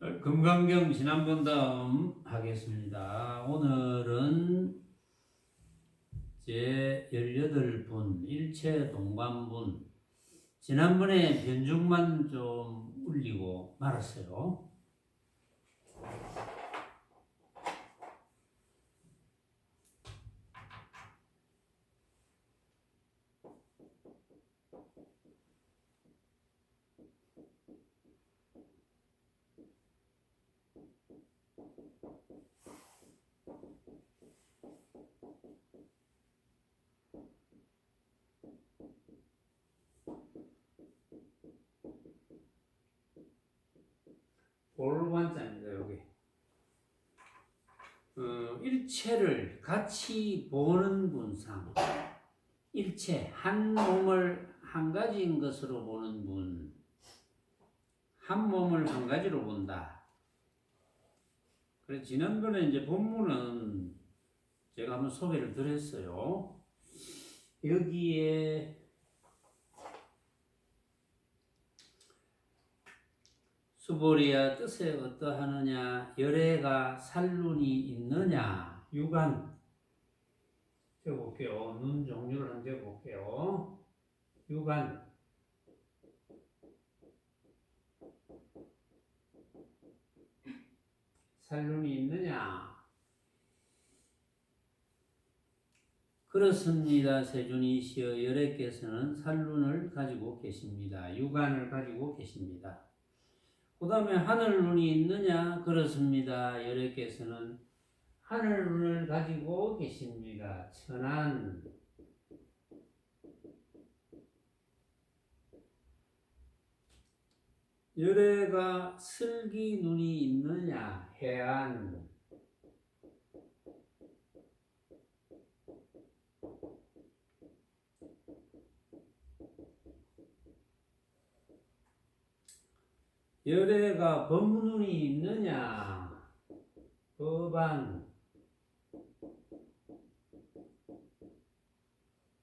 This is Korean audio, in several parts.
금강경 지난번 다음 하겠습니다. 오늘은 제 18분 일체 동관분. 지난번에 변죽만 좀 울리고 말았어요. 볼관자입니다. 여기 일체를 같이 보는 분상. 일체 한 몸을 한 가지인 것으로 보는 분. 한 몸을 한 가지로 본다. 그래서 지난번에 이제 본문은 제가 한번 소개를 드렸어요. 여기에 수보리야 뜻에 어떠하느냐, 열애가 살눈이 있느냐, 유관 적어볼게요. 눈 종류를 한번 적어볼게요. 유관 살눈이 있느냐. 그렇습니다. 세존이시여 열애께서는 살눈을 가지고 계십니다. 유관을 가지고 계십니다. 그 다음에 하늘눈이 있느냐? 그렇습니다. 열애께서는 하늘눈을 가지고 계십니다. 천안 열애가 슬기 눈이 있느냐? 해안 열애가 법눈이 있느냐? 법안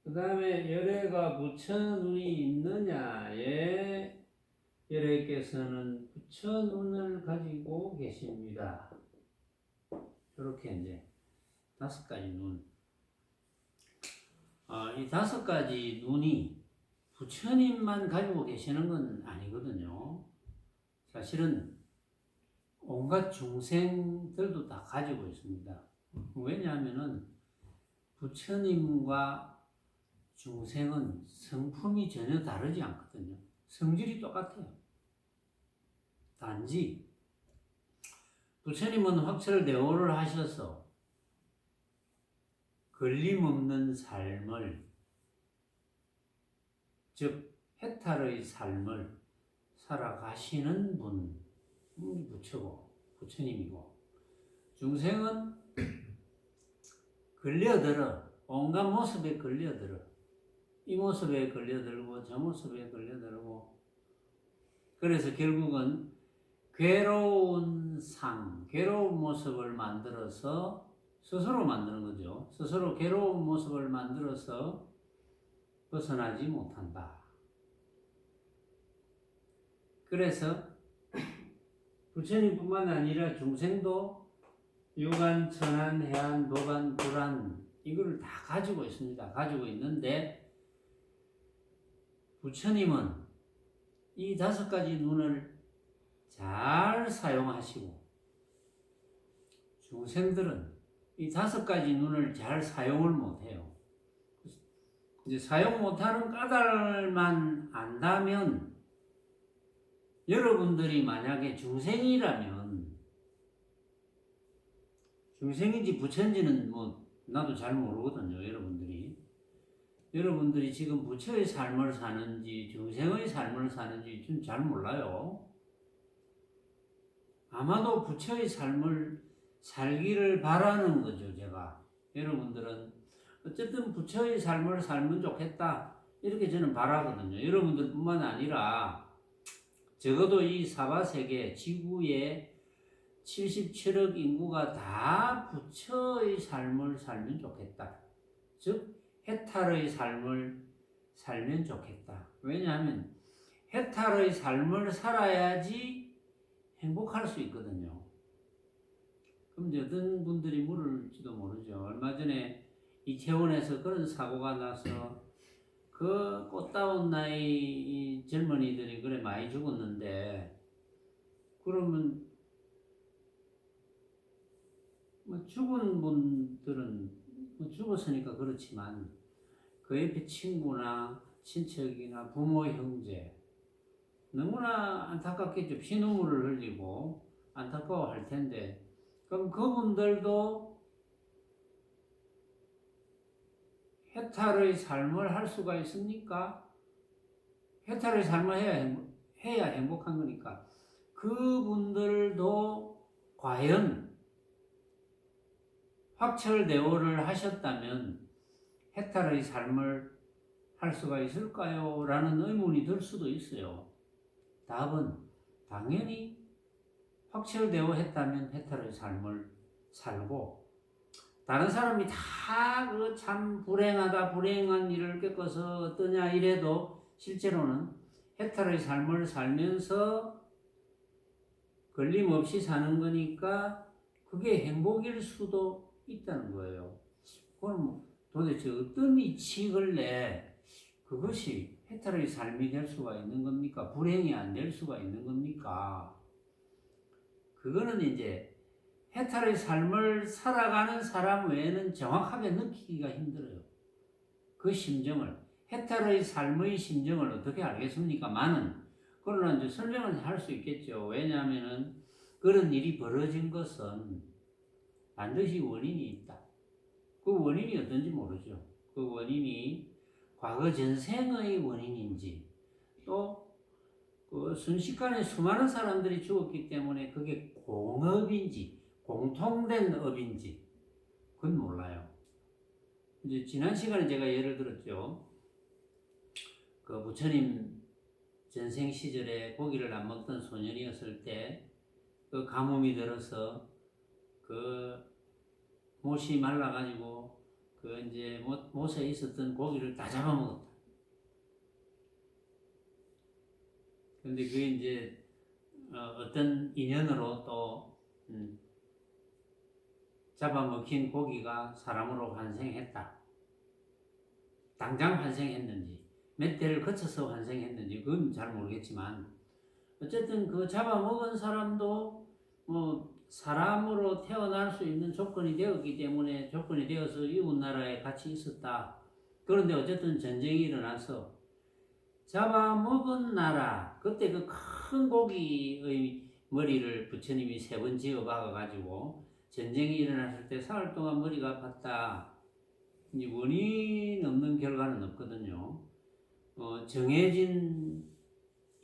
그 다음에 열애가 부처눈이 있느냐? 예, 열애께서는 부처눈을 가지고 계십니다. 이렇게 이제 5가지 눈. 이 5가지 눈이 부처님만 가지고 계시는 건 아니거든요. 사실은 온갖 중생들도 다 가지고 있습니다. 왜냐하면은 부처님과 중생은 성품이 전혀 다르지 않거든요. 성질이 똑같아요. 단지 부처님은 확철대오를 하셔서 걸림없는 삶을, 즉 해탈의 삶을 살아가시는 분이 부처님이고, 중생은 걸려들어, 온갖 모습에 걸려들어. 이 모습에 걸려들고 저 모습에 걸려들고, 그래서 결국은 괴로운 괴로운 모습을 만들어서 스스로 만드는 거죠. 스스로 괴로운 모습을 만들어서 벗어나지 못한다. 그래서 부처님뿐만 아니라 중생도 유관, 천안, 해안, 법안, 불안 이거를 다 가지고 있습니다. 가지고 있는데 부처님은 이 5가지 눈을 잘 사용하시고, 중생들은 이 5가지 눈을 잘 사용을 못해요. 이제 사용 못하는 까닭만 안다면, 여러분들이 만약에 중생이라면, 중생인지 부처인지는 나도 잘 모르거든요. 여러분들이 지금 부처의 삶을 사는지 중생의 삶을 사는지 좀 잘 몰라요. 아마도 부처의 삶을 살기를 바라는 거죠, 제가. 여러분들은 어쨌든 부처의 삶을 살면 좋겠다, 이렇게 저는 바라거든요. 여러분들뿐만 아니라 적어도 이 사바세계 지구의 77억 인구가 다 부처의 삶을 살면 좋겠다. 즉 해탈의 삶을 살면 좋겠다. 왜냐하면 해탈의 삶을 살아야지 행복할 수 있거든요. 그럼 이제 어떤 분들이 물을지도 모르죠. 얼마 전에 이태원에서 그런 사고가 나서 그 꽃다운 나이 젊은이들이 그래 많이 죽었는데, 그러면 뭐 죽은 분들은 뭐 죽었으니까 그렇지만 그 옆에 친구나 친척이나 부모, 형제 너무나 안타깝겠죠. 피눈물을 흘리고 안타까워할 텐데, 그럼 그분들도 해탈의 삶을 할 수가 있습니까? 해탈의 삶을 해야 행복한 거니까. 그분들도 과연 확철대오를 하셨다면 해탈의 삶을 할 수가 있을까요? 라는 의문이 들 수도 있어요. 답은 당연히 확철대오 했다면 해탈의 삶을 살고, 다른 사람이 다 그 참 불행하다, 불행한 일을 겪어서 어떠냐 이래도 실제로는 해탈의 삶을 살면서 걸림없이 사는 거니까 그게 행복일 수도 있다는 거예요. 그럼 도대체 어떤 이치를 내 그것이 해탈의 삶이 될 수가 있는 겁니까? 불행이 안 될 수가 있는 겁니까? 그거는 이제 해탈의 삶을 살아가는 사람 외에는 정확하게 느끼기가 힘들어요. 그 심정을, 해탈의 삶의 심정을 어떻게 알겠습니까? 그러나 이제 설명을 할 수 있겠죠. 왜냐하면은 그런 일이 벌어진 것은 반드시 원인이 있다. 그 원인이 어떤지 모르죠. 그 원인이 과거 전생의 원인인지, 또 그 순식간에 수많은 사람들이 죽었기 때문에 그게 공업인지, 공통된 업인지, 그건 몰라요. 이제 지난 시간에 제가 예를 들었죠. 그 부처님 전생 시절에 고기를 안 먹던 소년이었을 때 그 가뭄이 들어서 그 못이 말라가지고 그 이제 못에 있었던 고기를 다 잡아먹었다. 근데 그게 이제 어떤 인연으로 또 잡아먹힌 고기가 사람으로 환생했다. 당장 환생했는지 몇 대를 거쳐서 환생했는지 그건 잘 모르겠지만, 어쨌든 그 잡아먹은 사람도 뭐 사람으로 태어날 수 있는 조건이 되었기 때문에, 조건이 되어서 이웃나라에 같이 있었다. 그런데 어쨌든 전쟁이 일어나서 잡아먹은 나라, 그때 그 큰 고기의 머리를 부처님이 3번 지어 박아가지고 전쟁이 일어났을 때 사흘 동안 머리가 아팠다. 이 원인 없는 결과는 없거든요. 정해진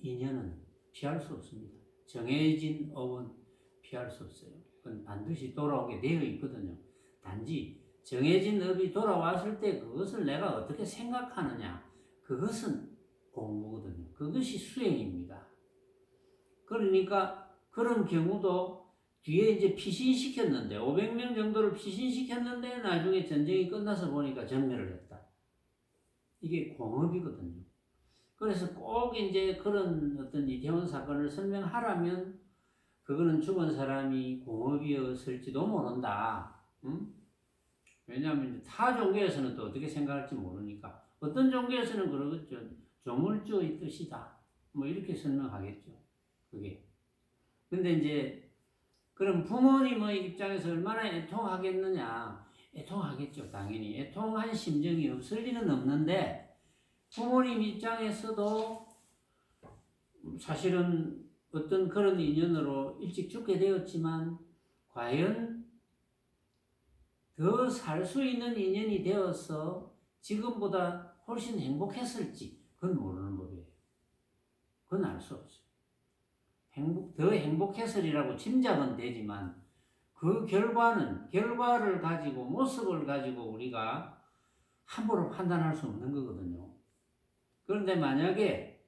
인연은 피할 수 없습니다. 정해진 업은 피할 수 없어요. 그건 반드시 돌아오게 되어 있거든요. 단지 정해진 업이 돌아왔을 때 그것을 내가 어떻게 생각하느냐, 그것은 공부거든요. 그것이 수행입니다. 그러니까 그런 경우도 뒤에 이제 피신시켰는데, 500명 정도를 피신시켰는데 나중에 전쟁이 끝나서 보니까 전멸을 했다. 이게 공업이거든요. 그래서 꼭 이제 그런 어떤 이태원 사건을 설명하라면 그거는 죽은 사람이 공업이었을지도 모른다. 응? 왜냐하면 타 종교에서는 또 어떻게 생각할지 모르니까. 어떤 종교에서는 그러겠죠. 조물주의 뜻이다. 뭐 이렇게 설명하겠죠. 그게. 근데 이제 그럼 부모님의 입장에서 얼마나 애통하겠느냐. 애통하겠죠. 당연히. 애통한 심정이 없을 리는 없는데, 부모님 입장에서도 사실은 어떤 그런 인연으로 일찍 죽게 되었지만 과연 더 살 수 있는 인연이 되어서 지금보다 훨씬 행복했을지 그건 모르는 법이에요. 그건 알 수 없어요. 더 행복했으리라고 짐작은 되지만 그 결과를 가지고, 모습을 가지고 우리가 함부로 판단할 수 없는 거거든요. 그런데 만약에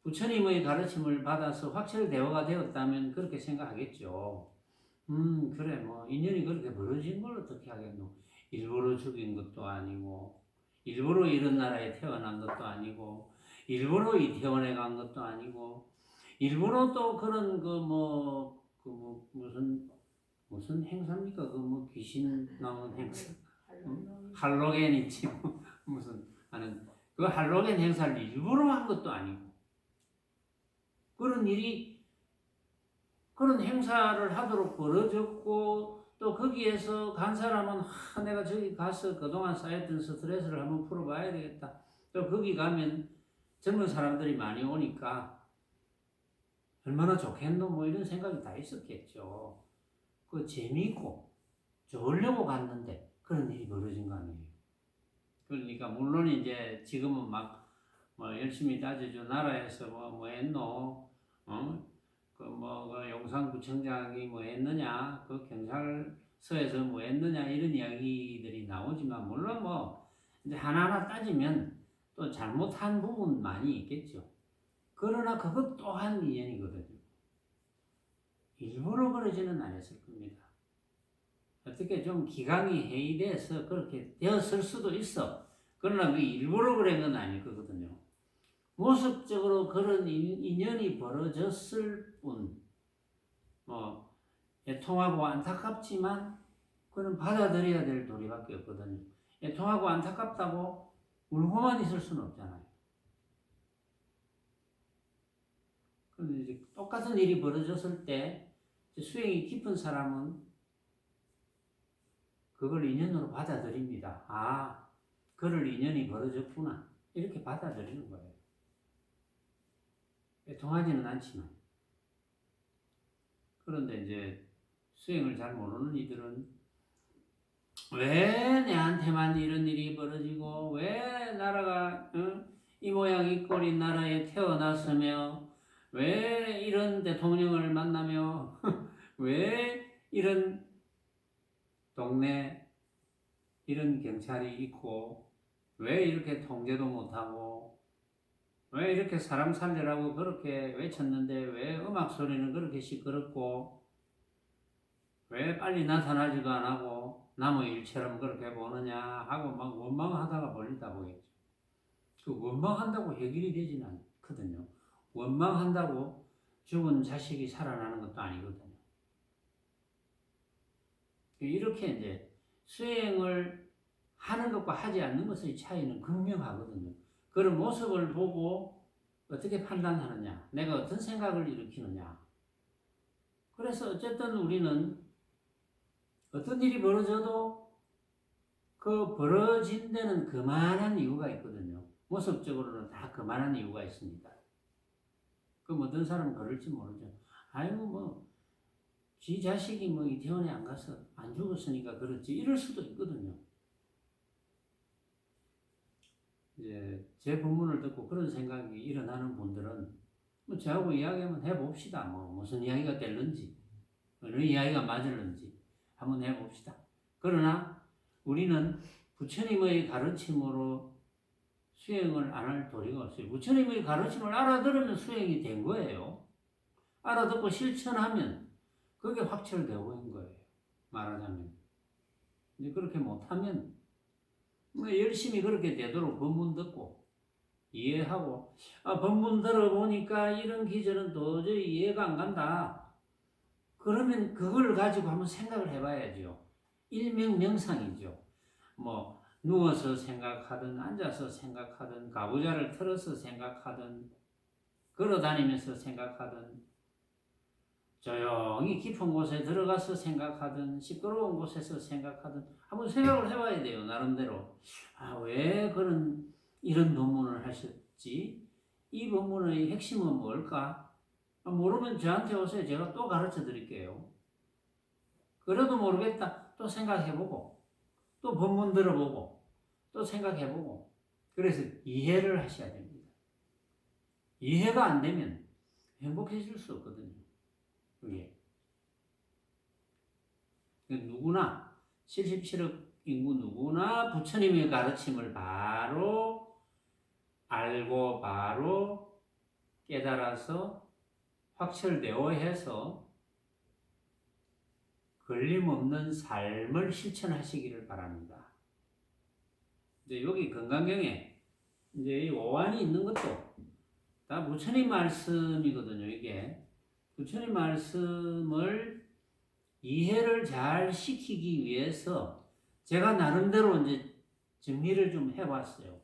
부처님의 가르침을 받아서 확철대오가 되었다면 그렇게 생각하겠죠. 그래, 뭐, 인연이 그렇게 벌어진 걸 어떻게 하겠노? 일부러 죽인 것도 아니고, 일부러 이런 나라에 태어난 것도 아니고, 일부러 이태원에 간 것도 아니고, 일부러 또 그런 무슨 행사입니까? 그 뭐 귀신 나오는 행사. 할로겐 있지 뭐 무슨 하는 그 할로겐 행사를 일부러 한 것도 아니고 그런 행사를 하도록 벌어졌고 또 거기에서 간 사람은 내가 저기 가서 그동안 쌓였던 스트레스를 한번 풀어봐야 되겠다. 또 거기 가면 젊은 사람들이 많이 오니까 얼마나 좋겠노 뭐 이런 생각이 다 있었겠죠. 그 재미있고 좋으려고 갔는데 그런 일이 벌어진 거 아니에요. 그러니까 물론 이제 지금은 막 뭐 열심히 따져줘 나라에서 뭐 했노, 그 용산구청장이 뭐 했느냐, 그 경찰서에서 뭐 했느냐 이런 이야기들이 나오지만 물론 뭐 이제 하나하나 따지면 또 잘못한 부분 많이 있겠죠. 그러나 그것 또한 인연이거든요. 일부러 그러지는 않았을 겁니다. 어떻게 좀 기강이 해이돼서 그렇게 되었을 수도 있어. 그러나 그 일부러 그런 건 아닐 거거든요. 모습적으로 그런 인연이 벌어졌을 뿐, 애통하고 안타깝지만 그는 받아들여야 될 도리밖에 없거든요. 애통하고 안타깝다고 울고만 있을 수는 없잖아요. 그런데 이제 똑같은 일이 벌어졌을 때 수행이 깊은 사람은 그걸 인연으로 받아들입니다. 아, 그럴 인연이 벌어졌구나. 이렇게 받아들이는 거예요. 애통하지는 않지만. 그런데 이제 수행을 잘 모르는 이들은 왜 내한테만 이런 일이 벌어지고 왜 나라가 이 모양 이 꼴인 나라에 태어났으며 왜 이런 대통령을 만나며 왜 이런 동네 이런 경찰이 있고 왜 이렇게 통제도 못하고 왜 이렇게 사람 살려라고 그렇게 외쳤는데 왜 음악 소리는 그렇게 시끄럽고 왜 빨리 나타나지도 안 하고 남의 일처럼 그렇게 보느냐 하고 막 원망하다가 벌리다 보겠죠. 그 원망한다고 해결이 되지는 않거든요. 원망한다고 죽은 자식이 살아나는 것도 아니거든요. 이렇게 이제 수행을 하는 것과 하지 않는 것의 차이는 극명하거든요. 그런 모습을 보고 어떻게 판단하느냐, 내가 어떤 생각을 일으키느냐. 그래서 어쨌든 우리는 어떤 일이 벌어져도 그 벌어진 데는 그만한 이유가 있거든요. 모습적으로는 다 그만한 이유가 있습니다. 그럼 어떤 사람은 그럴지 모르죠. 아이고 지 자식이 이태원에 안 가서 안 죽었으니까 그렇지 이럴 수도 있거든요. 이제 제 본문을 듣고 그런 생각이 일어나는 분들은 저하고 이야기 한번 해봅시다. 무슨 이야기가 될는지 어느 이야기가 맞을는지 한번 해봅시다. 그러나 우리는 부처님의 가르침으로 수행을 안 할 도리가 없어요. 부처님의 가르침을 알아들으면 수행이 된 거예요. 알아듣고 실천하면 그게 확철되고 있는 거예요. 말하자면. 이제 그렇게 못하면 열심히 그렇게 되도록 법문 듣고 이해하고 법문 들어보니까 이런 기절은 도저히 이해가 안 간다. 그러면 그걸 가지고 한번 생각을 해봐야죠. 일명 명상이죠. 누워서 생각하든 앉아서 생각하든 가부좌를 틀어서 생각하든 걸어다니면서 생각하든 조용히 깊은 곳에 들어가서 생각하든 시끄러운 곳에서 생각하든 한번 생각을 해봐야 돼요. 나름대로 왜 이런 법문을 하셨지? 이 법문의 핵심은 뭘까? 모르면 저한테 오세요. 제가 또 가르쳐 드릴게요. 그래도 모르겠다. 또 생각해보고 또 법문 들어보고 또 생각해보고 그래서 이해를 하셔야 됩니다. 이해가 안 되면 행복해질 수 없거든요. 그게 누구나 77억 인구 누구나 부처님의 가르침을 바로 알고 바로 깨달아서 확철되어 해서 걸림없는 삶을 실천하시기를 바랍니다. 이제 여기 건강경에 이제 이 오한이 있는 것도 다 부처님 말씀이거든요, 이게. 부처님 말씀을 이해를 잘 시키기 위해서 제가 나름대로 이제 정리를 좀 해봤어요.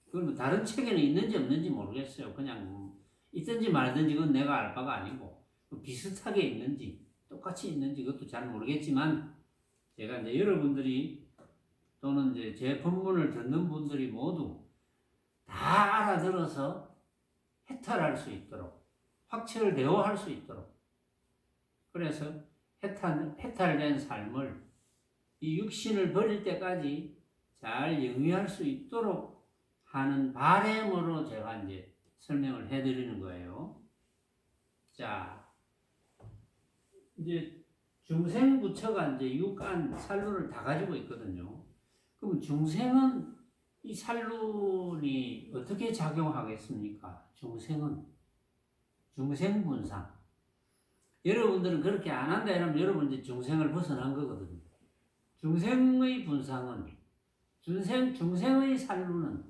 그러면 다른 책에는 있는지 없는지 모르겠어요. 그냥 있든지 말든지 그건 내가 알 바가 아니고 비슷하게 있는지 똑같이 있는지 그것도 잘 모르겠지만 제가 이제 여러분들이 또는 이제 제 법문을 듣는 분들이 모두 다 알아들어서 해탈할 수 있도록 확철을 대오할 수 있도록 그래서 해탈된 삶을 이 육신을 버릴 때까지 잘 영위할 수 있도록 하는 바람으로 제가 이제 설명을 해드리는 거예요. 자, 이제 중생부처가 이제 육안 살루를 다 가지고 있거든요. 그럼 중생은 이 살룬이 어떻게 작용하겠습니까? 중생분상. 여러분들은 그렇게 안 한다 이러면 여러분 이제 중생을 벗어난 거거든요. 중생의 분상은, 중생의 살루는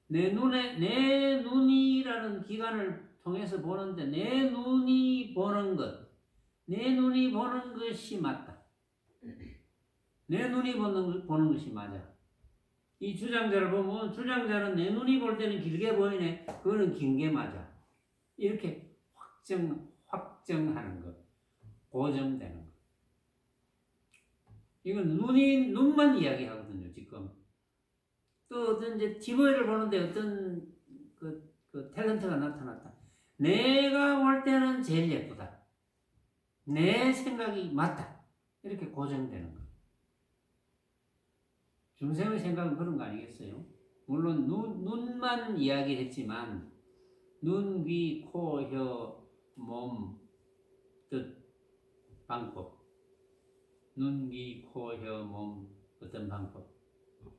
내 눈이라는 기관을 통해서 보는데 내 눈이 보는 것이 맞다. 내 눈이 보는 것이 맞아. 이 주장자를 보면 주장자는 내 눈이 볼 때는 길게 보이네. 그거는 긴 게 맞아. 이렇게 확정하는 것, 고정되는 것. 이건 눈만 이야기하거든요, 지금. 또 어떤 이제 TV를 보는데 어떤 그 탤런트가 나타났다. 내가 볼 때는 제일 예쁘다. 내 생각이 맞다. 이렇게 고정되는 거. 중생의 생각은 그런 거 아니겠어요? 물론 눈만 이야기했지만 눈, 귀, 코, 혀, 몸, 뜻, 방법. 눈, 귀, 코, 혀, 몸, 어떤 방법.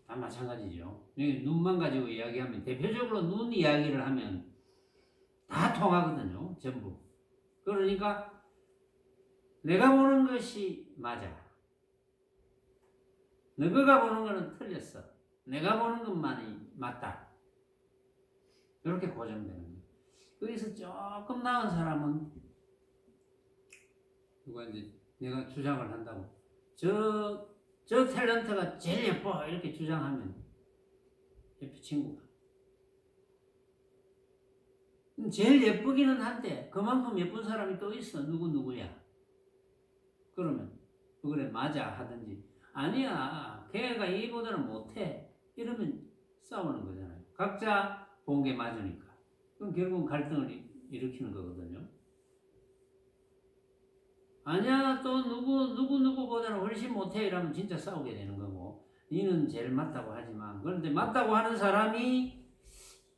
다 마찬가지죠. 눈만 가지고 이야기하면 대표적으로 눈 이야기를 하면 다 통하거든요. 전부. 그러니까 내가 보는 것이 맞아. 너가 보는 것은 틀렸어. 내가 보는 것만이 맞다. 이렇게 고정되는 거예요. 거기서 조금 나은 사람은 누가 이제 내가 주장을 한다고 저 탤런트가 제일 예뻐 이렇게 주장하면 옆에 친구가 제일 예쁘기는 한데 그만큼 예쁜 사람이 또 있어. 누구야. 그러면 그래 맞아 하든지 아니야 걔가 이보다는 못해 이러면 싸우는 거잖아요. 각자 본 게 맞으니까. 그럼 결국은 갈등을 일으키는 거거든요. 아니야 또 누구보다는 훨씬 못해 이러면 진짜 싸우게 되는 거고 니는 제일 맞다고 하지만 그런데 맞다고 하는 사람이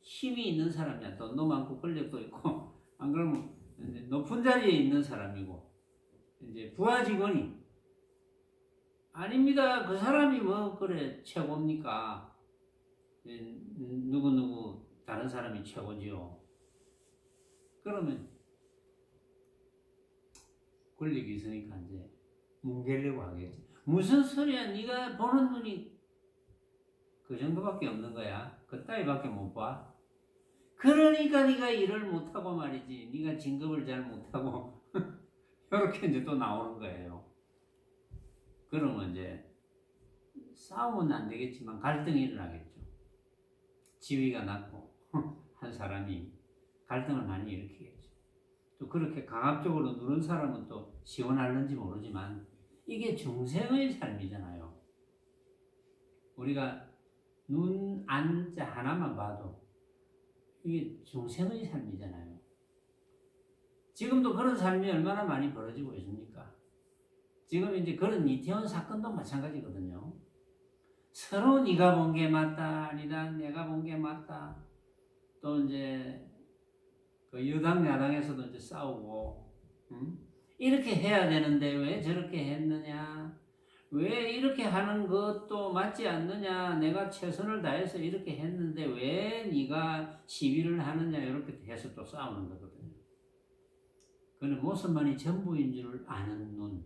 힘이 있는 사람이야. 돈도 많고 권력도 있고 안 그러면 높은 자리에 있는 사람이고 이제 부하 직원이 아닙니다. 그 사람이 뭐 그래 최고입니까? 누구 다른 사람이 최고지요. 그러면 권력이 있으니까 이제 뭉개려고 하겠지. 무슨 소리야? 네가 보는 눈이 그 정도밖에 없는 거야. 그 따위밖에 못 봐. 그러니까 네가 일을 못하고 말이지. 네가 진급을 잘 못하고 이렇게 이제 또 나오는 거예요. 그러면 이제 싸움은 안 되겠지만 갈등이 일어나겠죠. 지위가 낮고 한 사람이 갈등을 많이 일으키겠죠. 또 그렇게 강압적으로 누른 사람은 또 시원할는지 모르지만 이게 중생의 삶이잖아요. 우리가 눈, 안, 자 하나만 봐도 이게 중생의 삶이잖아요. 지금도 그런 삶이 얼마나 많이 벌어지고 있습니까? 지금 이제 그런 이태원 사건도 마찬가지거든요. 서로 네가 본 게 맞다, 아니다, 내가 본 게 맞다. 또 이제 그 여당 야당에서도 이제 싸우고, 이렇게 해야 되는데 왜 저렇게 했느냐? 왜 이렇게 하는 것도 맞지 않느냐? 내가 최선을 다해서 이렇게 했는데 왜 네가 시비를 하느냐? 이렇게 해서 또 싸우는 거거든요. 그는 모습만이 전부인 줄 아는 눈.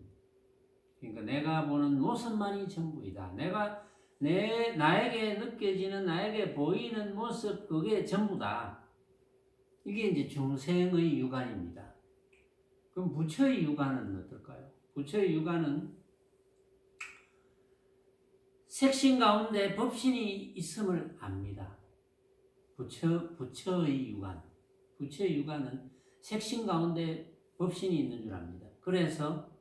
그러니까 내가 보는 모습만이 전부이다. 내가 나에게 느껴지는, 나에게 보이는 모습, 그게 전부다. 이게 이제 중생의 육안입니다. 그럼 부처의 육안은 어떨까요? 부처의 육안은 색신 가운데 법신이 있음을 압니다. 부처의 육안. 부처의 육안은 색신 가운데 법신이 있는 줄 압니다. 그래서,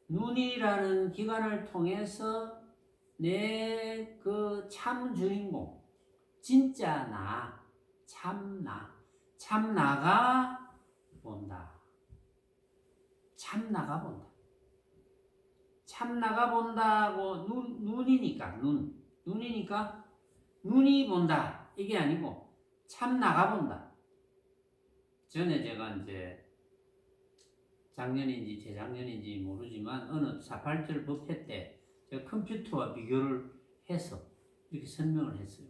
눈이라는 기관을 통해서 내 그 참 주인공, 진짜 나, 참나가 본다. 참나가 본다. 참나가 본다고 눈이니까 눈이니까 눈이 본다 이게 아니고 참나가 본다. 전에 제가 이제 작년인지 재작년인지 모르지만 어느 4.8절 법회 때 제가 컴퓨터와 비교를 해서 이렇게 설명을 했어요.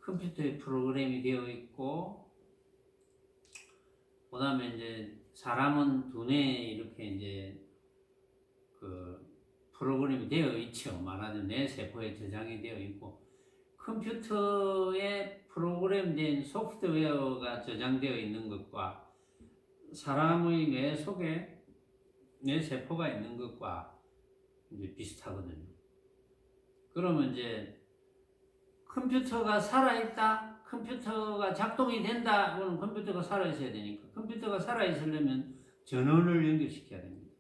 컴퓨터에 프로그램이 되어 있고, 그 다음에 이제 사람은 두뇌에 이렇게 이제 그 프로그램이 되어 있죠. 말하자면 뇌 세포에 저장이 되어 있고, 컴퓨터에 프로그램된 소프트웨어가 저장되어 있는 것과 사람의 뇌 속에 뇌 세포가 있는 것과 이제 비슷하거든요. 그러면 이제 컴퓨터가 살아있다, 컴퓨터가 작동이 된다, 그러면 컴퓨터가 살아있어야 되니까 컴퓨터가 살아있으려면 전원을 연결시켜야 됩니다.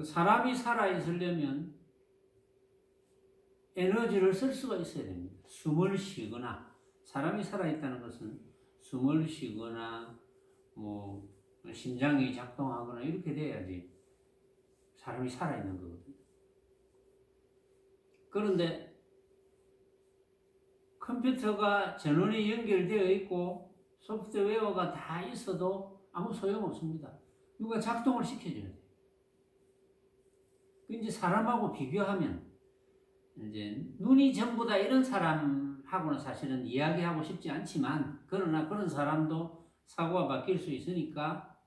사람이 살아있으려면 에너지를 쓸 수가 있어야 됩니다. 숨을 쉬거나, 사람이 살아있다는 것은 숨을 쉬거나 뭐 심장이 작동하거나 이렇게 돼야지 사람이 살아있는 거거든요. 그런데 컴퓨터가 전원이 연결되어 있고 소프트웨어가 다 있어도 아무 소용없습니다. 누가 작동을 시켜줘야 돼요. 이제 사람하고 비교하면 이제 눈이 전부다 이런 사람하고는 사실은 이야기하고 싶지 않지만, 그러나 그런 사람도 사고가 바뀔 수 있으니까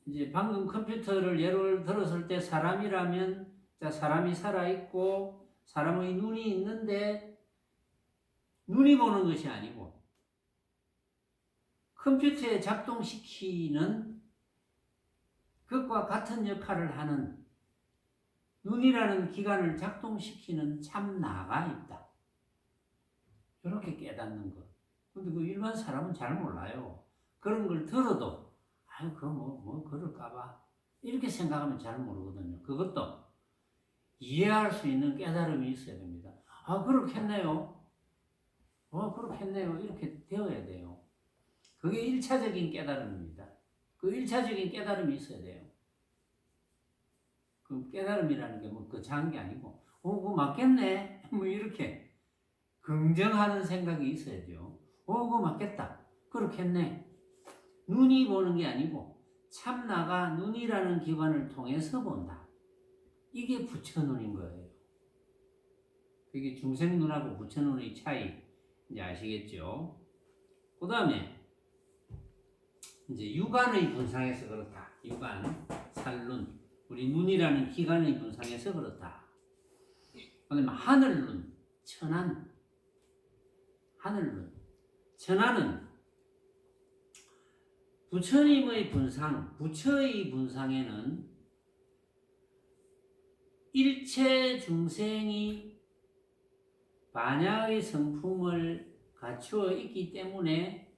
이제 방금 컴퓨터를 예를 들었을 때 사람이라면, 자, 사람이 살아있고 사람의 눈이 있는데 눈이 보는 것이 아니고 컴퓨터에 작동시키는 그것과 같은 역할을 하는 눈이라는 기관을 작동시키는 참나가 있다. 이렇게 깨닫는 것. 근데 그 일반 사람은 잘 몰라요. 그런 걸 들어도, 그거 그럴까봐. 이렇게 생각하면 잘 모르거든요. 그것도 이해할 수 있는 깨달음이 있어야 됩니다. 그렇겠네요. 그렇겠네요. 이렇게 되어야 돼요. 그게 1차적인 깨달음입니다. 그 1차적인 깨달음이 있어야 돼요. 그 깨달음이라는 게 뭐 거창한 게 아니고, 그거 맞겠네. 뭐 이렇게 긍정하는 생각이 있어야죠. 그거 맞겠다. 그렇겠네. 눈이 보는 게 아니고 참나가 눈이라는 기관을 통해서 본다. 이게 부처눈인 거예요. 그게 중생눈하고 부처눈의 차이 이제 아시겠죠? 그 다음에 이제 육안의 분상에서 그렇다. 육안, 살눈, 우리 눈이라는 기관의 분상에서 그렇다. 그 다음에 하늘눈, 천안, 하늘눈. 천안은 부처님의 분상, 부처의 분상에는 일체 중생이 반야의 성품을 갖추어 있기 때문에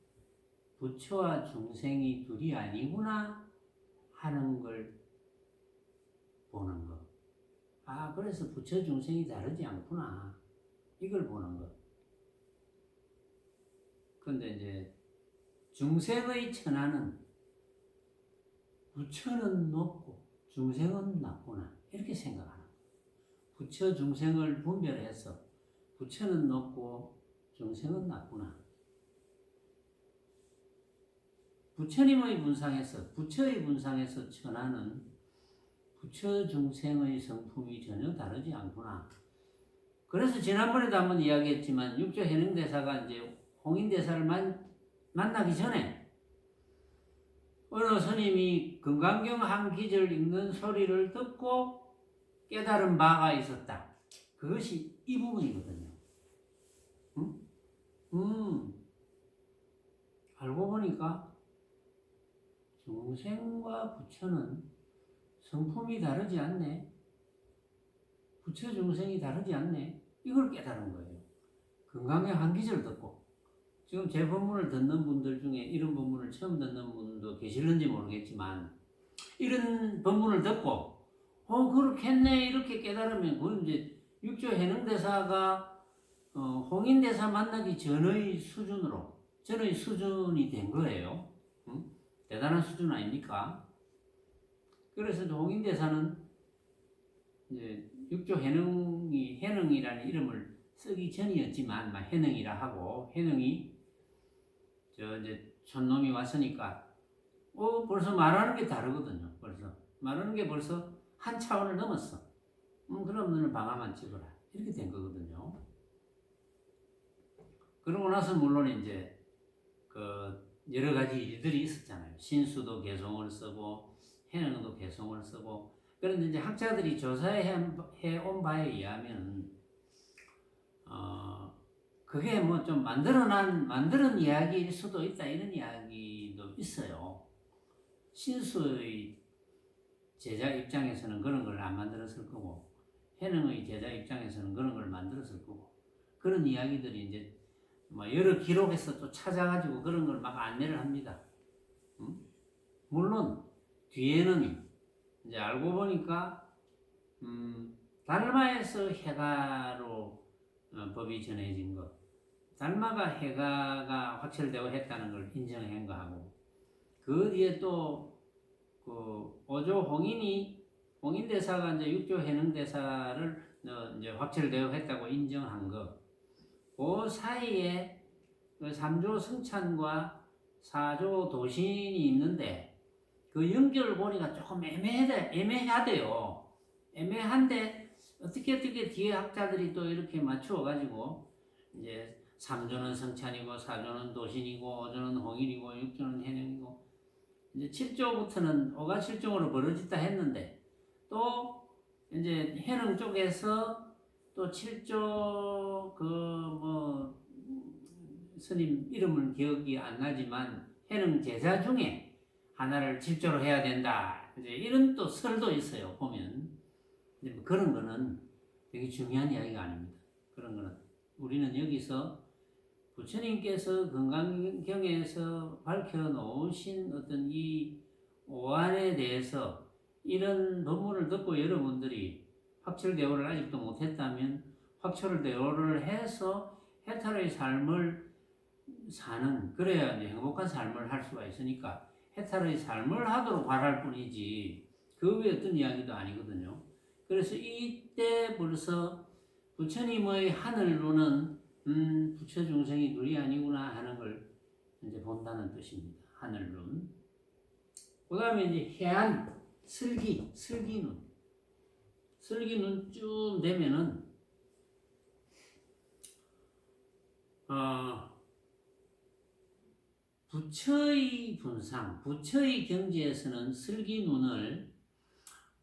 부처와 중생이 둘이 아니구나 하는 걸 보는 것. 그래서 부처 중생이 다르지 않구나. 이걸 보는 것. 근데 이제 중생의 천하는 부처는 높고 중생은 낮구나. 이렇게 생각하는 거예요. 부처 중생을 분별해서 부처는 높고 중생은 낮구나. 부처님의 분상에서, 부처의 분상에서 천하는 부처 중생의 성품이 전혀 다르지 않구나. 그래서 지난번에도 한번 이야기했지만 육조 현행대사가 이제 홍인대사를 만나기 전에 어느 스님이 금강경 한 기절 읽는 소리를 듣고 깨달은 바가 있었다. 그것이 이 부분이거든요. 응? 알고 보니까 중생과 부처는 성품이 다르지 않네. 부처 중생이 다르지 않네. 이걸 깨달은 거예요. 금강경 한 기절 듣고. 지금 제 법문을 듣는 분들 중에 이런 법문을 처음 듣는 분도 계실는지 모르겠지만, 이런 법문을 듣고 그렇겠네 이렇게 깨달으면 그건 이제 육조 해능대사가 홍인대사 만나기 전의 수준이 된 거예요. 응? 대단한 수준 아닙니까? 그래서 홍인대사는 이제 육조 해능이라는 이름을 쓰기 전이었지만 해능이라 하고, 해능이 이제 촌놈이 왔으니까 벌써 말하는 게 다르거든요. 말하는 게 벌써 한 차원을 넘었어. 그럼 너는 방아만 찍어라. 이렇게 된 거거든요. 그러고 나서 물론 이제 그 여러 가지 일들이 있었잖아요. 신수도 개성을 쓰고 해능도 개성을 쓰고. 그런데 이제 학자들이 조사해 온 바에 의하면 그게 뭐 좀 만드는 이야기일 수도 있다 이런 이야기도 있어요. 신수의 제자 입장에서는 그런 걸 안 만들었을 거고, 해능의 제자 입장에서는 그런 걸 만들었을 거고, 그런 이야기들이 이제 뭐 여러 기록에서 또 찾아가지고 그런 걸 막 안내를 합니다. 물론 뒤에는 이제 알고 보니까 달마에서 해가로 법이 전해진 것, 달마가 해가가 확철되고 했다는 걸 인정한 거하고, 그 뒤에 또 그 오조 홍인대사가 이제 육조 해능대사를 이제 확철되고 했다고 인정한 거, 그 사이에 그 3조 승찬과 4조 도신이 있는데 그 연결고리가 조금 애매하대요. 애매한데 어떻게 뒤에 학자들이 또 이렇게 맞추어 가지고 이제 3조는 승찬이고 4조는 도신이고 5조는 홍인이고 6조는 해능이고 이제 7조부터는 오가칠종으로 벌어졌다 했는데, 또 이제 해능 쪽에서 또 7조 스님 이름은 기억이 안 나지만 해능 제자 중에 하나를 7조로 해야 된다. 이제 이런 또 설도 있어요. 보면. 근데 뭐 그런 거는 되게 중요한 이야기가 아닙니다. 그런 거는 우리는 여기서 부처님께서 건강경에서 밝혀놓으신 어떤 이 오안에 대해서 이런 법문을 듣고 여러분들이 확철대오를 아직도 못했다면 확철대오를 해서 해탈의 삶을 사는, 그래야 이제 행복한 삶을 할 수가 있으니까 해탈의 삶을 하도록 바랄 뿐이지 그 외에 어떤 이야기도 아니거든요. 그래서 이때 벌써 부처님의 하늘로는 부처 중생이 둘이 아니구나 하는 걸 이제 본다는 뜻입니다. 하늘론. 그 다음에 이제 해안, 슬기눈 쭉 되면은 부처의 분상, 부처의 경지에서는 슬기눈을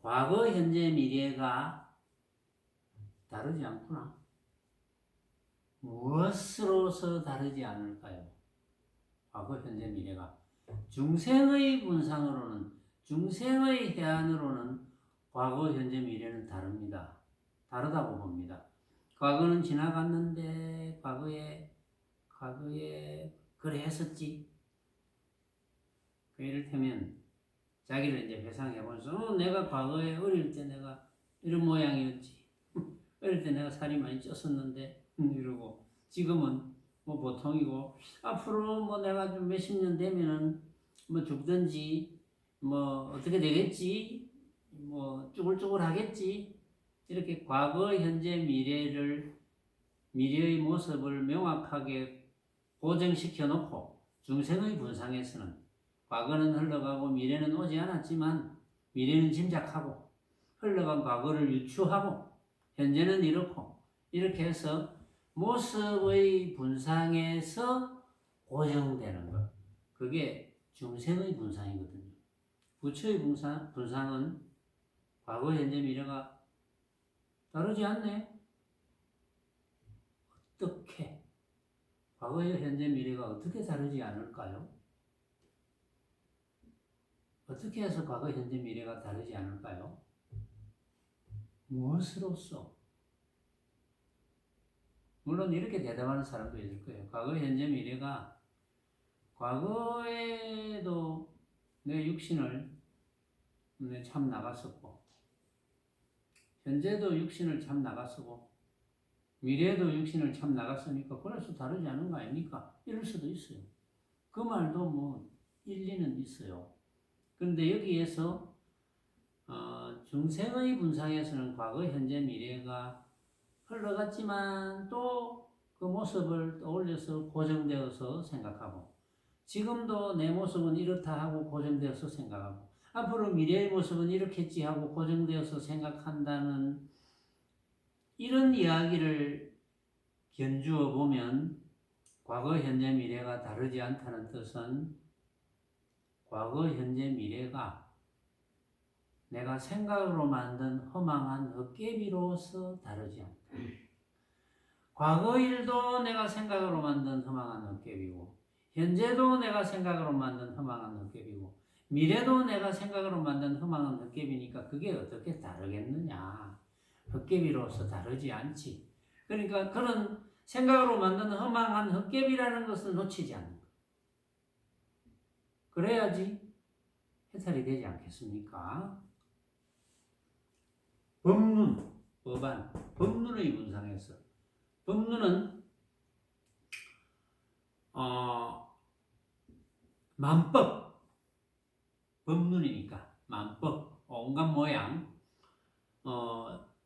과거, 현재, 미래가 다르지 않구나. 무엇으로서 다르지 않을까요? 과거, 현재, 미래가. 중생의 분상으로는, 중생의 해안으로는 과거, 현재, 미래는 다릅니다. 다르다고 봅니다. 과거는 지나갔는데 과거에 그래 했었지. 이를테면 자기를 이제 회상해보면서 내가 과거에 어릴 때 내가 이런 모양이었지. 어릴 때 내가 살이 많이 쪘었는데 이러고 지금은 뭐 보통이고 앞으로 뭐 내가 좀 몇십 년 되면은 뭐 죽든지 뭐 어떻게 되겠지 뭐 쭈글쭈글 하겠지. 이렇게 과거, 현재, 미래의 모습을 명확하게 고정시켜 놓고 중생의 분상에서는 과거는 흘러가고 미래는 오지 않았지만 미래는 짐작하고 흘러간 과거를 유추하고 현재는 이렇고 이렇게 해서 모습의 분상에서 고정되는 것, 그게 중생의 분상이거든요. 부처의 분상은 과거, 현재, 미래가 다르지 않네. 어떻게? 과거, 현재, 미래가 어떻게 다르지 않을까요? 어떻게 해서 과거, 현재, 미래가 다르지 않을까요? 무엇으로써? 물론 이렇게 대답하는 사람도 있을 거예요. 과거, 현재, 미래가 과거에도 내 육신을 참 나갔었고 현재도 육신을 참 나갔었고 미래에도 육신을 참 나갔으니까 그래서 다르지 않은 거 아닙니까? 이럴 수도 있어요. 그 말도 뭐 일리는 있어요. 그런데 여기에서 중생의 분상에서는 과거, 현재, 미래가 흘러갔지만 또 그 모습을 떠올려서 고정되어서 생각하고 지금도 내 모습은 이렇다 하고 고정되어서 생각하고 앞으로 미래의 모습은 이렇겠지 하고 고정되어서 생각한다는 이런 이야기를 견주어 보면 과거, 현재, 미래가 다르지 않다는 뜻은 과거, 현재, 미래가 내가 생각으로 만든 허망한 헛개비로서 다르지 않다. 과거 일도 내가 생각으로 만든 허망한 헛개비고 현재도 내가 생각으로 만든 허망한 헛개비고 미래도 내가 생각으로 만든 허망한 헛개비니까 그게 어떻게 다르겠느냐. 헛개비로서 다르지 않지. 그러니까 그런 생각으로 만든 허망한 헛개비라는 것을 놓치지 않는 것. 그래야지 해탈이 되지 않겠습니까? 법륜, 법안, 법륜의 분상에서 법륜은 만법, 법륜이니까 만법, 온갖 모양.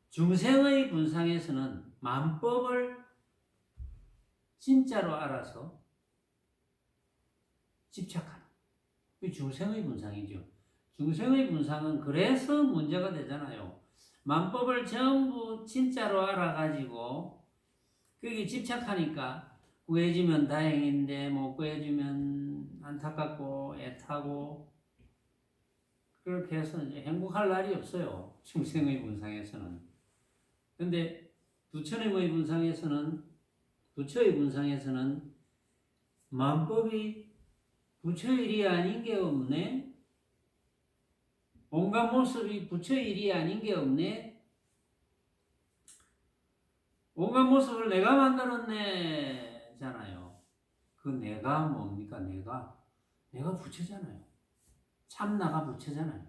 중생의 분상에서는 만법을 진짜로 알아서 집착하는 그 중생의 분상이죠. 중생의 분상은 그래서 문제가 되잖아요. 만법을 전부 진짜로 알아가지고 거기 집착하니까 구해주면 다행인데 못 구해주면 안타깝고 애타고 그렇게 해서 이제 행복할 날이 없어요. 중생의 분상에서는. 근데 부처의 분상에서는 만법이 부처의 일이 아닌 게 없네. 온갖 모습이 부처의 일이 아닌 게 없네. 온갖 모습을 내가 만들었네 잖아요. 그 내가 뭡니까? 내가 부처잖아요. 참 나가 부처잖아요.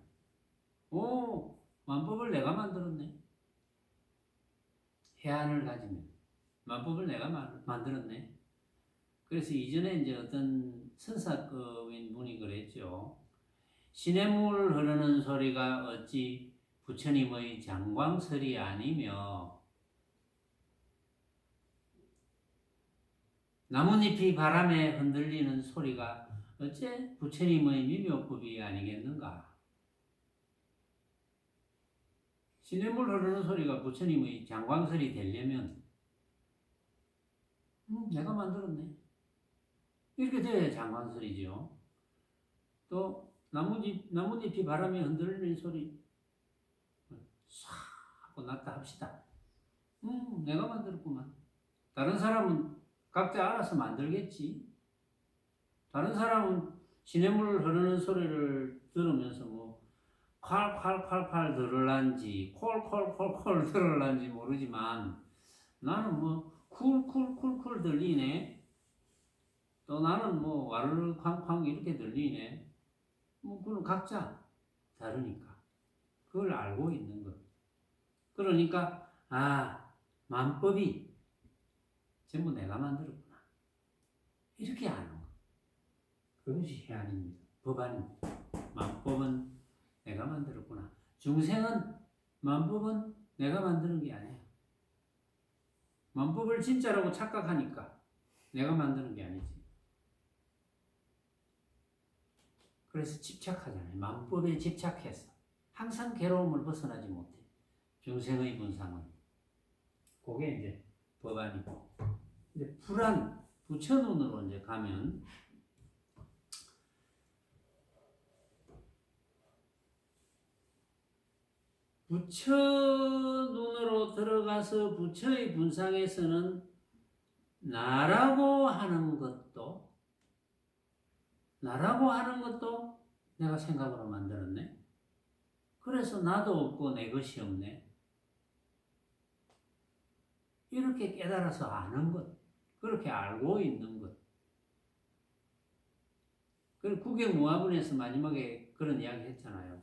오, 만법을 내가 만들었네. 해안을 가지면 만법을 내가 만들었네. 그래서 이전에 이제 어떤 선사급인 분이 그랬죠. 시냇물 흐르는 소리가 어찌 부처님의 장광설이 아니며 나뭇잎이 바람에 흔들리는 소리가 어째 부처님의 미묘법이 아니겠는가? 시냇물 흐르는 소리가 부처님의 장광설이 되려면 내가 만들었네. 이렇게 돼야 장광설이죠. 또 나뭇잎이 바람에 흔들리는 소리 싹 하고 났다 합시다. 내가 만들었구만. 다른 사람은 각자 알아서 만들겠지. 다른 사람은 시냇물 흐르는 소리를 들으면서 뭐 콸콸콸콸 들을란지 콜콜콜콜 들을란지 모르지만 나는 뭐 쿨쿨쿨쿨 들리네. 또 나는 뭐 와르르 쾅쾅 이렇게 들리네. 뭐 그건 각자 다르니까 그걸 알고 있는 것. 그러니까 만법이 전부 내가 만들었구나. 이렇게 아는 것. 그것이 해안입니다. 법안입니다. 만법은 내가 만들었구나. 중생은 만법은 내가 만드는 게 아니야. 만법을 진짜라고 착각하니까 내가 만드는 게 아니지. 그래서 집착하잖아요. 만법에 집착해서 항상 괴로움을 벗어나지 못해. 중생의 분상은. 그게 이제 법안이고. 이제 불안, 부처 눈으로 이제 가면 부처 눈으로 들어가서 부처의 분상에서는 나라고 하는 것도 내가 생각으로 만들었네. 그래서 나도 없고 내 것이 없네. 이렇게 깨달아서 아는 것, 그렇게 알고 있는 것. 그리고 구경무화문에서 마지막에 그런 이야기 했잖아요.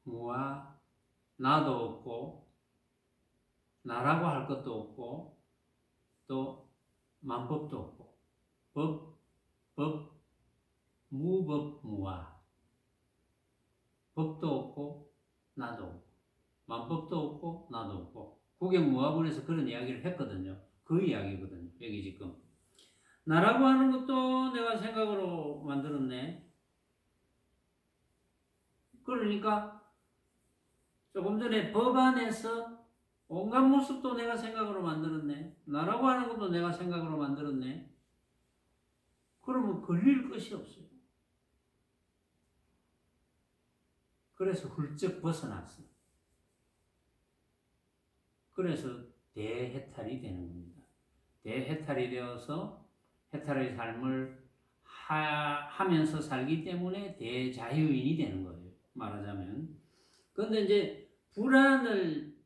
무화, 나도 없고 나라고 할 것도 없고 또 만법도 없고 법, 무법무화. 법도 없고 나도 없고 만법도 없고 나도 없고 구경무화문에서 그런 이야기를 했거든요. 그 이야기거든요. 여기 지금 나라고 하는 것도 내가 생각으로 만들었네. 그러니까 조금 전에 법 안에서 온갖 모습도 내가 생각으로 만들었네. 나라고 하는 것도 내가 생각으로 만들었네. 그러면 걸릴 것이 없어요. 그래서 훌쩍 벗어났어. 그래서 대해탈이 되는 겁니다. 대해탈이 되어서 해탈의 삶을 하면서 살기 때문에 대자유인이 되는 거예요. 말하자면. 그런데 이제 불안을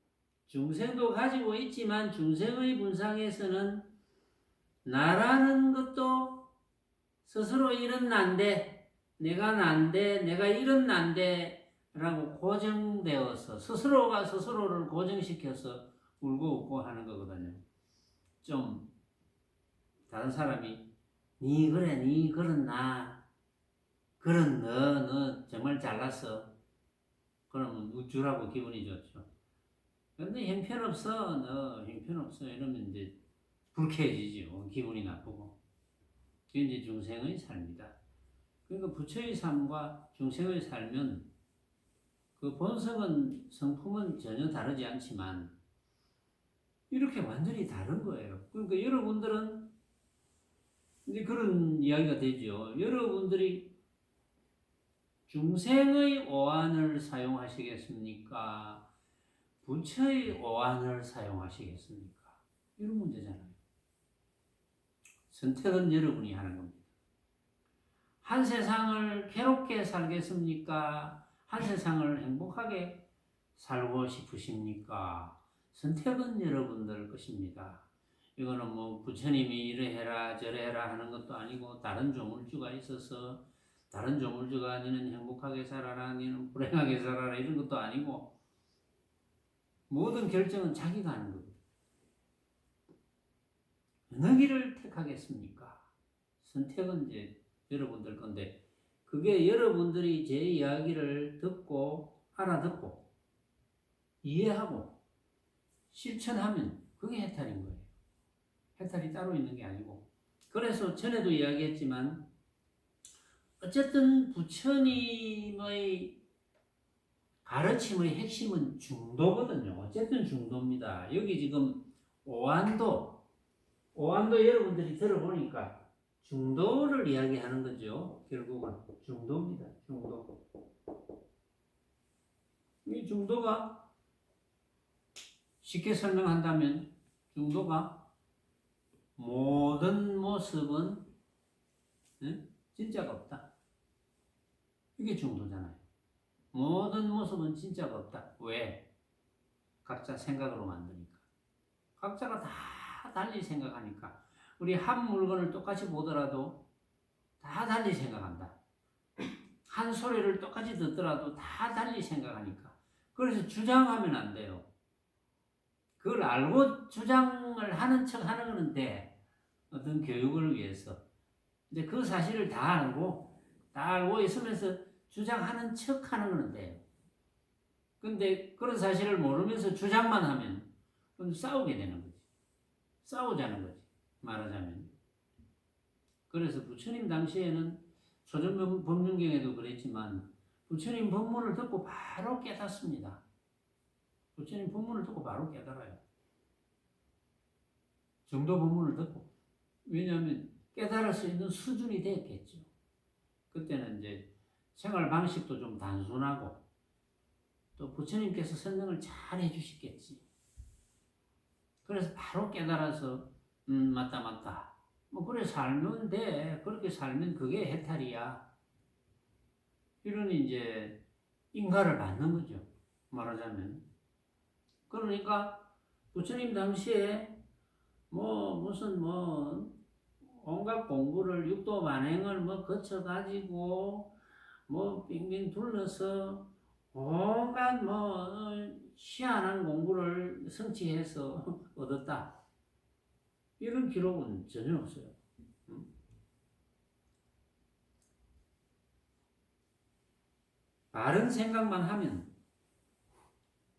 중생도 가지고 있지만 중생의 분상에서는 나라는 것도 스스로 이런 난데, 내가 난데, 내가 이런 난데 라고 고정되어서 스스로가 스스로를 고정시켜서 울고 웃고 하는 거거든요. 좀 다른 사람이 니 그래 니 그런 나 그런 너 정말 잘났어. 그러면 우쭐하고 기분이 좋죠. 근데 형편없어 너 형편없어 이러면 이제 불쾌해지죠. 기분이 나쁘고. 그게 이제 중생의 삶이다. 그러니까 부처의 삶과 중생의 삶은 그 본성은 성품은 전혀 다르지 않지만 이렇게 완전히 다른 거예요. 그러니까 여러분들은 이제 그런 이야기가 되죠. 여러분들이 중생의 오한을 사용하시겠습니까? 부처의 오한을 사용하시겠습니까? 이런 문제잖아요. 선택은 여러분이 하는 겁니다. 한 세상을 괴롭게 살겠습니까? 한 세상을 행복하게 살고 싶으십니까? 선택은 여러분들 것입니다. 이거는 뭐 부처님이 이래해라 저래해라 하는 것도 아니고 다른 조물주가 있어서 다른 조물주가 너는 행복하게 살아라 너는 불행하게 살아라 이런 것도 아니고 모든 결정은 자기가 하는 겁니다. 어느 길을 택하겠습니까? 선택은 이제 여러분들 건데 그게 여러분들이 제 이야기를 듣고 알아듣고 이해하고 실천하면 그게 해탈인 거예요. 해탈이 따로 있는 게 아니고. 그래서 전에도 이야기했지만 어쨌든 부처님의 가르침의 핵심은 중도거든요. 어쨌든 중도입니다. 여기 지금 오한도 여러분들이 들어보니까 중도를 이야기하는 거죠. 결국은 중도입니다. 중도. 이 중도가 쉽게 설명한다면 중도가 모든 모습은 진짜가 없다. 이게 중도잖아요. 모든 모습은 진짜가 없다. 왜? 각자 생각으로 만드니까. 각자가 다 달리 생각하니까. 우리 한 물건을 똑같이 보더라도 다 달리 생각한다. 한 소리를 똑같이 듣더라도 다 달리 생각하니까. 그래서 주장하면 안 돼요. 그걸 알고 주장을 하는 척 하는 거는 돼. 어떤 교육을 위해서. 이제 그 사실을 다 알고 있으면서 주장하는 척 하는 거는 돼요. 근데 그런 사실을 모르면서 주장만 하면 그럼 싸우게 되는 거지. 싸우자는 거지. 말하자면. 그래서 부처님 당시에는 초전법륜경에도 그랬지만 부처님 법문을 듣고 바로 깨닫습니다. 부처님 법문을 듣고 바로 깨달아요. 정도 법문을 듣고. 왜냐하면 깨달을 수 있는 수준이 됐겠죠. 그때는 이제 생활 방식도 좀 단순하고 또 부처님께서 설명을 잘 해주시겠지. 그래서 바로 깨달아서 맞다. 뭐 그래 살면 돼. 그렇게 살면 그게 해탈이야. 이런 이제 인가를 받는 거죠. 말하자면. 그러니까 부처님 당시에 뭐 무슨 뭐 온갖 공부를 육도 만행을 뭐 거쳐 가지고 뭐 빙빙 둘러서 온갖 뭐 희한한 공부를 성취해서 얻었다. 이런 기록은 전혀 없어요. 바른 생각만 하면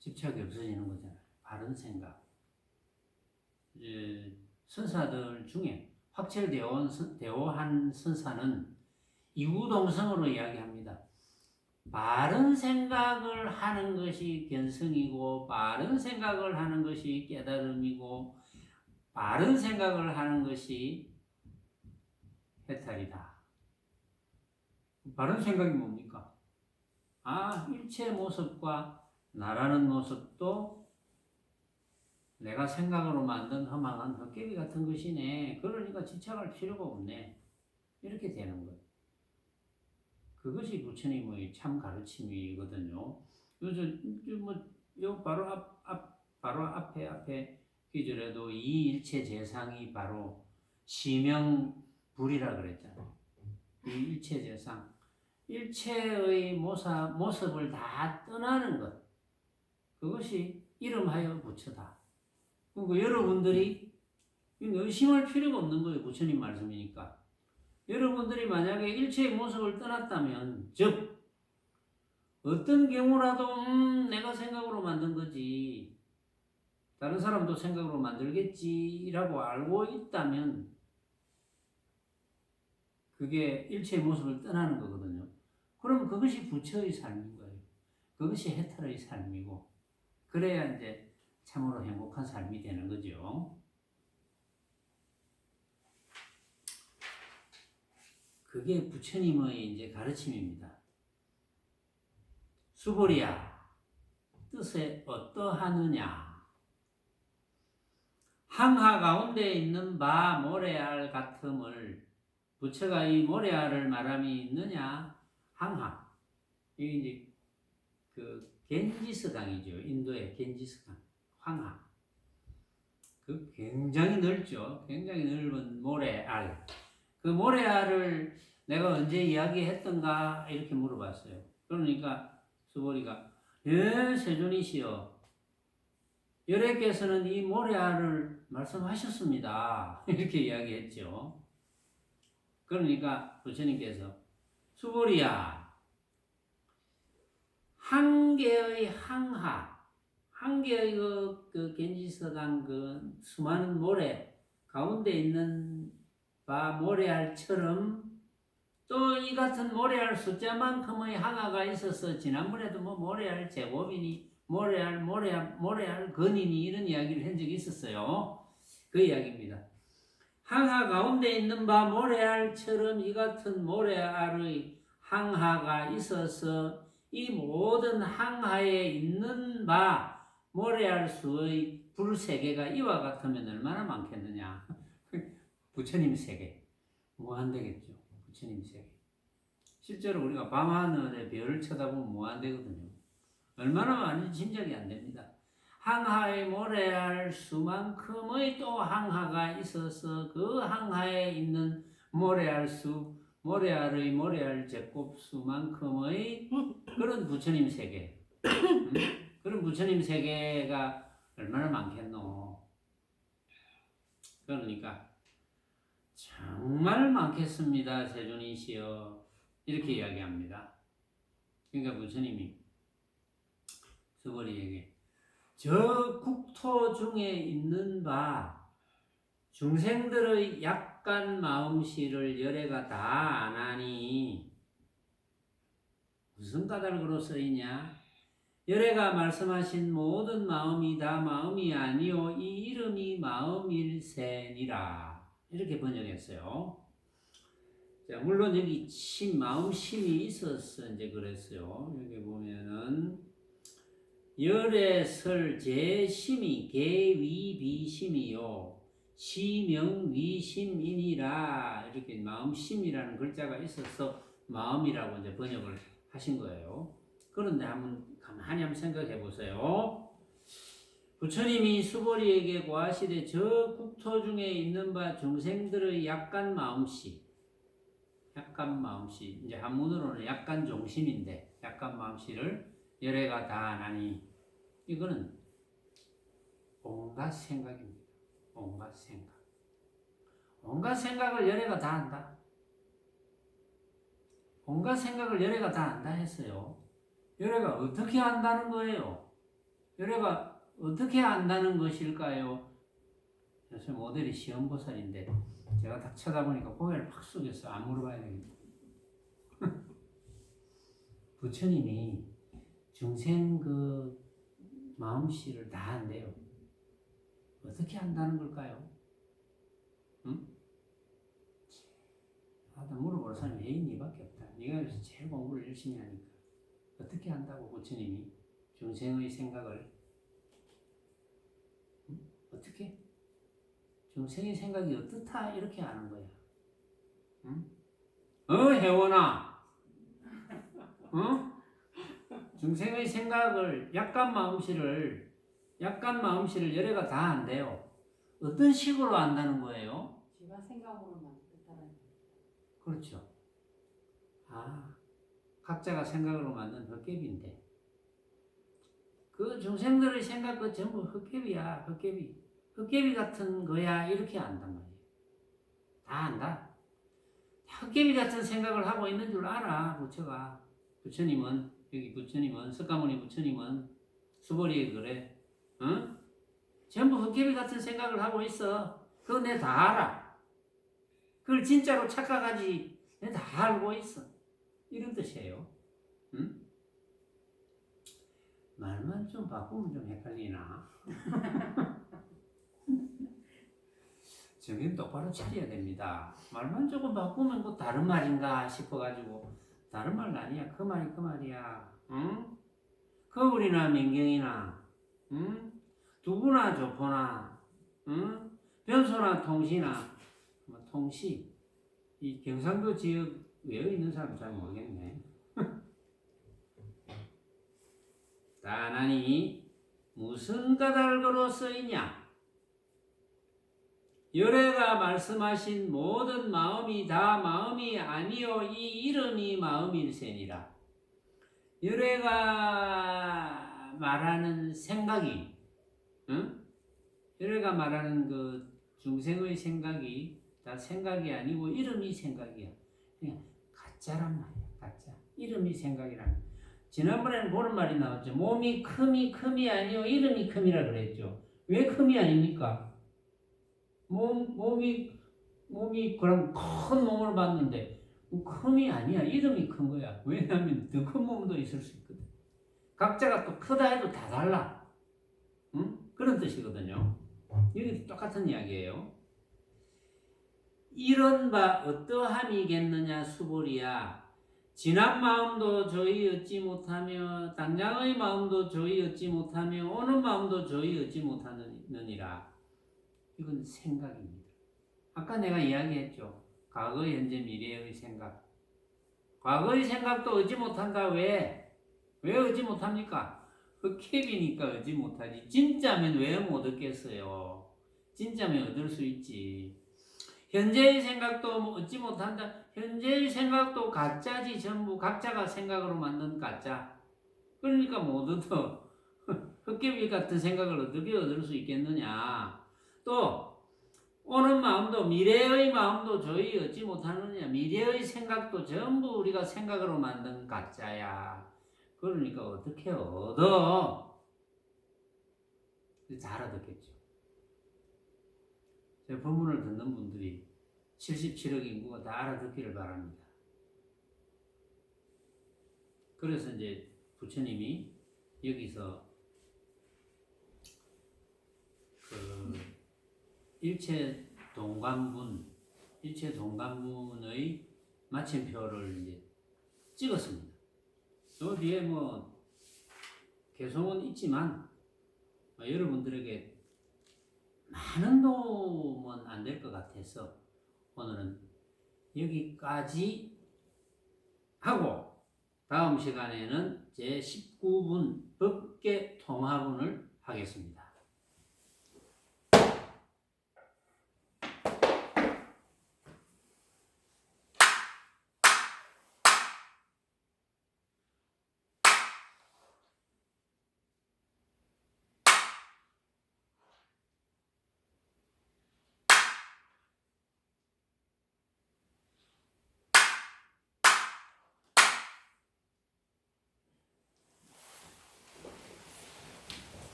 집착이 없어지는 거잖아요. 바른 생각. 이제 선사들 중에 확철대오한 선사는 이구동성으로 이야기합니다. 바른 생각을 하는 것이 견성이고, 바른 생각을 하는 것이 깨달음이고, 바른 생각을 하는 것이 해탈이다. 바른 생각이 뭡니까? 일체 모습과 나라는 모습도 내가 생각으로 만든 허망한 헛개비 같은 것이네. 그러니까 집착할 필요가 없네. 이렇게 되는 거예요. 그것이 부처님의 참 가르침이거든요. 바로 앞에 기절에도 이 일체 재상이 바로 시명불이라 그랬잖아요. 이 일체 재상. 일체의 모습을 다 떠나는 것. 그것이 이름하여 부처다. 그러니까 여러분들이 의심할 필요가 없는 거예요. 부처님 말씀이니까. 여러분들이 만약에 일체의 모습을 떠났다면, 즉 어떤 경우라도 내가 생각으로 만든 거지, 다른 사람도 생각으로 만들겠지라고 알고 있다면 그게 일체의 모습을 떠나는 거거든요. 그럼 그것이 부처의 삶인 거예요. 그것이 해탈의 삶이고, 그래야 이제 참으로 행복한 삶이 되는 거죠. 그게 부처님의 이제 가르침입니다. 수보리야, 뜻에 어떠하느냐? 항하 가운데 있는 바 모래알 같음을, 부처가 이 모래알을 말함이 있느냐? 항하. 이게 이제 그 겐지스강이죠. 인도의 겐지스강. 황하. 그 굉장히 넓죠. 굉장히 넓은 모래알. 그 모래알을 내가 언제 이야기했던가 이렇게 물어봤어요. 그러니까 수보리가 세존이시여, 열애께서는 이 모래알을 말씀하셨습니다. 이렇게 이야기했죠. 그러니까 부처님께서 수보리야, 한 개의 항하, 한 개의 그 겐지스강 그 수많은 모래 가운데 있는 바 모래알처럼 또 이 같은 모래알 숫자만큼의 항아가 있어서, 지난번에도 뭐 모래알 제곱이니 모래알 근이니 이런 이야기를 한 적이 있었어요. 그 이야기입니다. 항하 가운데 있는 바 모래알처럼 이 같은 모래알의 항하가 있어서 이 모든 항하에 있는 바 모래알 수의 불세계가 이와 같으면 얼마나 많겠느냐. 부처님 세계 무한되겠죠. 부처님 세계. 실제로 우리가 밤하늘에 별을 쳐다보면 무한되거든요. 얼마나 많은지 짐작이 안 됩니다. 항하의 모래알 수만큼의 또 항하가 있어서 그 항하에 있는 모래알 수, 모래알의 모래알 제곱 수만큼의 그런 부처님 세계. 그런 부처님 세계가 얼마나 많겠노. 그러니까 정말 많겠습니다. 세존이시여. 이렇게 이야기합니다. 그러니까 부처님이 수보리에게 저 국토 중에 있는 바 중생들의 약간 마음씨를 열애가 다 아나니 무슨 까닭으로 쓰이냐? 열애가 말씀하신 모든 마음이 다 마음이 아니요 이 이름이 마음일세니라. 이렇게 번역했어요. 자, 물론 여기 마음심이 있어서 이제 그랬어요. 여기 보면은 열애설 제심이 개위비심이요 시명위심이니라 이렇게 마음심이라는 글자가 있어서 마음이라고 이제 번역을 하신 거예요. 그런데 가만히 한번 생각해 보세요. 부처님이 수보리에게 고하시되 저 국토 중에 있는 바 중생들의 약간 마음씨 이제 한문으로는 약간 종심인데 약간 마음씨를 열애가 다 하나니 이거는 온갖 생각입니다. 온갖 생각을 열애가 다 한다. 온갖 생각을 열애가 다 한다 했어요. 열애가 어떻게 한다는 거예요? 열애가 어떻게 안다는 것일까요? 요새 모델이 시험보살인데 제가 딱 쳐다보니까 고개를 팍 숙였어. 안 물어봐야 되겠다. 부처님이 중생 그 마음씨를 다 한대요. 어떻게 한다는 걸까요? 응? 나 물어볼 사람이 애인이밖에 없다. 네가 여기서 제일 공부를 열심히 하니까 어떻게 한다고 부처님이 중생의 생각을 어떻게? 중생의 생각이 어떻다 이렇게 아는 거야. 응? 혜원아. 중생의 생각을 약간 마음씨를 열애가 다 한대요. 어떤 식으로 안다는 거예요? 지가 생각으로만 뜻하는. 그렇죠. 각자가 생각으로 만든 헛개비인데 그 중생들의 생각 그 전부 헛개비야. 헛개비 같은 거야 이렇게 안단 말이에요. 다 안다. 헛개비 같은 생각을 하고 있는 줄 알아. 부처님은 석가모니 부처님은 수보리에 그래. 응? 전부 헛개비 같은 생각을 하고 있어. 그거 내 다 알아. 그걸 진짜로 착각하지. 내 다 알고 있어. 이런 뜻이에요. 응? 말만 좀 바꾸면 좀 헷갈리나? 정신 똑바로 차려야 됩니다. 말만 조금 바꾸면 뭐 다른 말인가 싶어가지고 다른 말 아니야. 그 말이 그 말이야. 응? 거울이나 민경이나 응? 두부나 조포나 응? 변소나 통시나 통시 이 경상도 지역 외에 있는 사람 잘 모르겠네. 다나니 무슨 까닭으로 쓰이냐? 열애가 말씀하신 모든 마음이 다 마음이 아니요 이 이름이 마음일세니라. 열애가 말하는 생각이, 응? 열애가 말하는 그 중생의 생각이 다 생각이 아니고 이름이 생각이야. 그냥 가짜란 말이야. 가짜. 이름이 생각이란. 지난번에는 그런 말이 나왔죠. 몸이 큼이 아니요 이름이 큼이라 그랬죠. 왜 큼이 아닙니까? 몸이 그럼 큰 몸을 봤는데 큼이 아니야. 이름이 큰 거야. 왜냐하면 더 큰 몸도 있을 수 있거든. 각자가 또 크다 해도 다 달라. 응? 그런 뜻이거든요. 여기 똑같은 이야기예요. 이런 바 어떠함이겠느냐 수보리야. 지난 마음도 저희 얻지 못하며 당장의 마음도 저희 얻지 못하며 오는 마음도 저희 얻지 못하느니라. 이건 생각입니다. 아까 내가 이야기했죠. 과거, 현재, 미래의 생각. 과거의 생각도 얻지 못한다. 왜 얻지 못합니까? 흑캡이니까 얻지 못하지. 진짜면 왜 못 얻겠어요? 진짜면 얻을 수 있지. 현재의 생각도 얻지 못한다. 현재의 생각도 가짜지. 전부 각자가 생각으로 만든 가짜. 그러니까 못 얻어. 흑캡이 같은 생각을 어떻게 얻을 수 있겠느냐. 또 오는 마음도 미래의 마음도 저희 얻지 못하느냐. 미래의 생각도 전부 우리가 생각으로 만든 가짜야. 그러니까 어떻게 얻어? 잘 얻었겠죠. 제 본문을 듣는 분들이 77억 인구가 다 알아듣기를 바랍니다. 그래서 이제 부처님이 여기서 일체 동관분의 마침표를 이제 찍었습니다. 저 뒤에 뭐 개성은 있지만 여러분들에게 많은 도움은 안 될 것 같아서 오늘은 여기까지 하고 다음 시간에는 제 19분 법계 통합문을 하겠습니다.